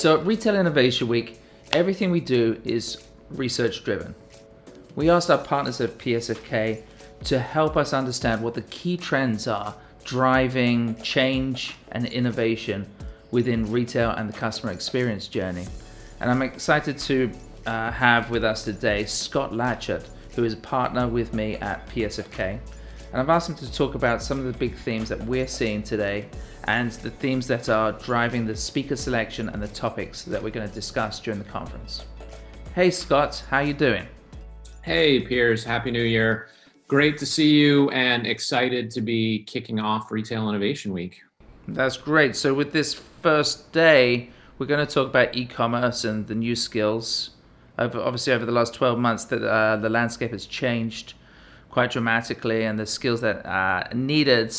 So at Retail Innovation Week, everything we do is research driven. We asked our partners at PSFK to help us understand what the key trends are driving change and innovation within retail and the customer experience journey. And I'm excited to have with us today Scott Lachut, who is a partner with me at PSFK. And I've asked him to talk about some of the big themes that we're seeing today and the themes that are driving the speaker selection and the topics that we're going to discuss during the conference. Hey Scott, how you doing? Hey Piers, Happy New Year. Great to see you and excited to be kicking off Retail Innovation Week. That's great. So with this first day, we're going to talk about e-commerce and the new skills. Obviously, over the last 12 months, the landscape has changed quite dramatically, and the skills that are needed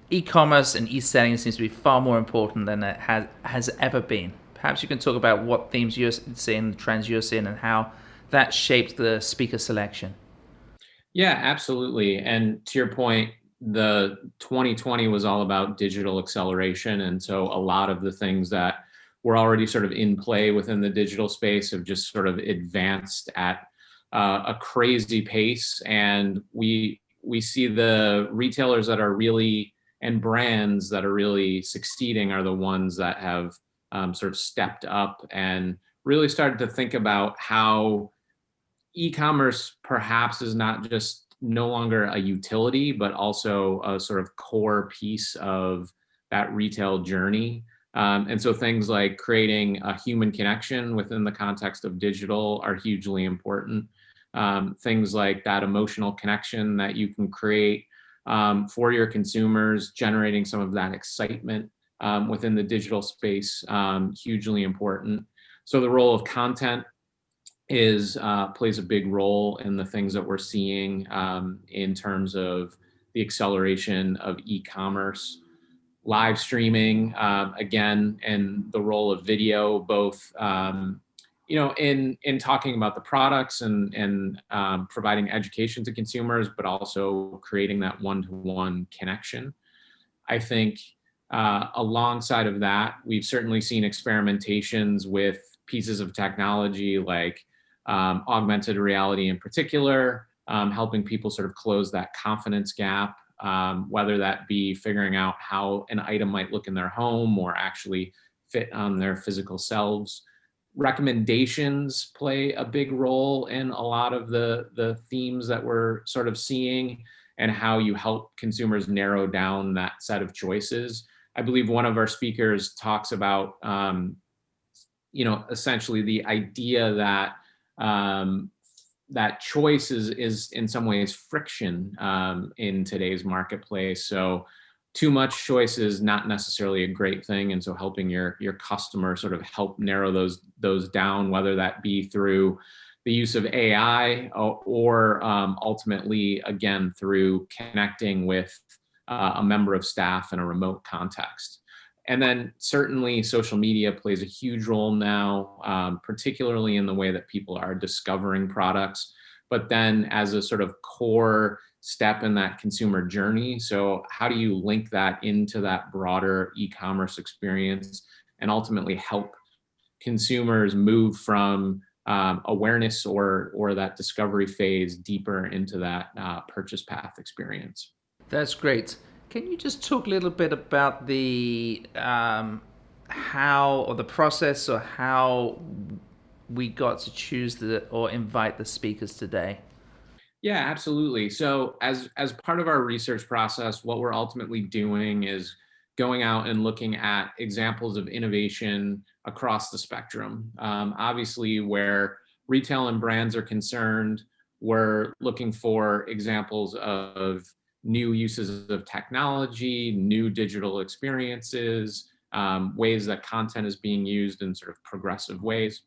e-commerce and e-selling seems to be far more important than it has ever been. Perhaps you can talk about what themes you're seeing, trends you're seeing, and how that shaped the speaker selection. Yeah, absolutely. And to your point, the 2020 was all about digital acceleration. And so a lot of the things that were already sort of in play within the digital space have just sort of advanced at a crazy pace. And we see the retailers that are really, and brands that are really succeeding are the ones that have sort of stepped up and really started to think about how e-commerce perhaps is not just no longer a utility, but also a sort of core piece of that retail journey. And so things like creating a human connection within the context of digital are hugely important. Things like that emotional connection that you can create for your consumers, generating some of that excitement within the digital space, hugely important. So the role of content plays a big role in the things that we're seeing in terms of the acceleration of e-commerce, live streaming, again, and the role of video, both in talking about the products and providing education to consumers, but also creating that one-to-one connection. I think alongside of that, we've certainly seen experimentations with pieces of technology like augmented reality in particular, helping people sort of close that confidence gap, whether that be figuring out how an item might look in their home or actually fit on their physical selves. Recommendations play a big role in a lot of the themes that we're sort of seeing and how you help consumers narrow down that set of choices. I believe one of our speakers talks about, essentially the idea that that choice is in some ways friction in today's marketplace. So too much choice is not necessarily a great thing. And so helping your customer sort of help narrow those down, whether that be through the use of AI or ultimately, again, through connecting with a member of staff in a remote context. And then certainly social media plays a huge role now, particularly in the way that people are discovering products, but then as a sort of core step in that consumer journey. So how do you link that into that broader e-commerce experience and ultimately help consumers move from awareness or that discovery phase deeper into that purchase path experience? That's great. Can you just talk a little bit about the how or the process or how we got to choose or invite the speakers today? Yeah, absolutely. So as part of our research process, what we're ultimately doing is going out and looking at examples of innovation across the spectrum. Obviously, where retail and brands are concerned, we're looking for examples of new uses of technology, new digital experiences, ways that content is being used in sort of progressive ways.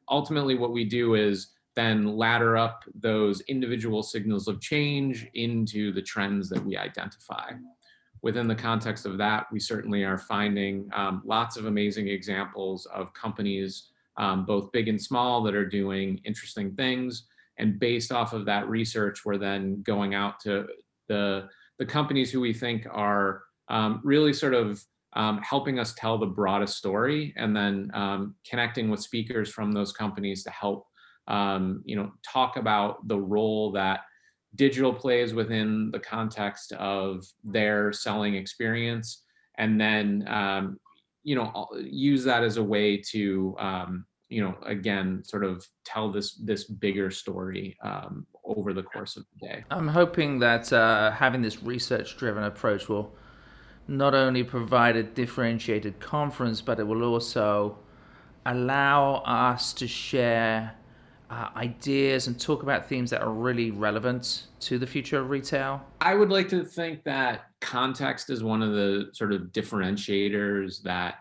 Ultimately, what we do is then ladder up those individual signals of change into the trends that we identify. Within the context of that, we certainly are finding lots of amazing examples of companies, both big and small, that are doing interesting things. And based off of that research, we're then going out to the companies who we think are really sort of helping us tell the broadest story, and then connecting with speakers from those companies to help talk about the role that digital plays within the context of their selling experience, and then use that as a way to again sort of tell this bigger story over the course of the day. I'm hoping that having this research-driven approach will not only provide a differentiated conference, but it will also allow us to share ideas and talk about themes that are really relevant to the future of retail. I would like to think that context is one of the sort of differentiators that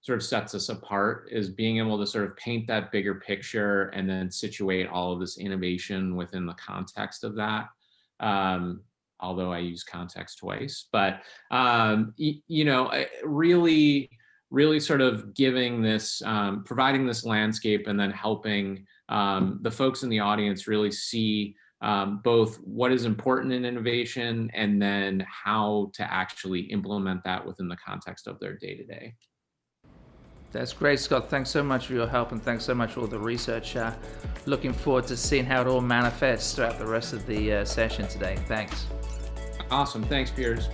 sort of sets us apart, is being able to sort of paint that bigger picture and then situate all of this innovation within the context of that. Although I use context twice, but really sort of giving this, providing this landscape, and then helping the folks in the audience really see both what is important in innovation and then how to actually implement that within the context of their day-to-day. That's great, Scott. Thanks so much for your help, and thanks so much for all the research. Looking forward to seeing how it all manifests throughout the rest of the session today. Thanks. Awesome. Thanks, Piers.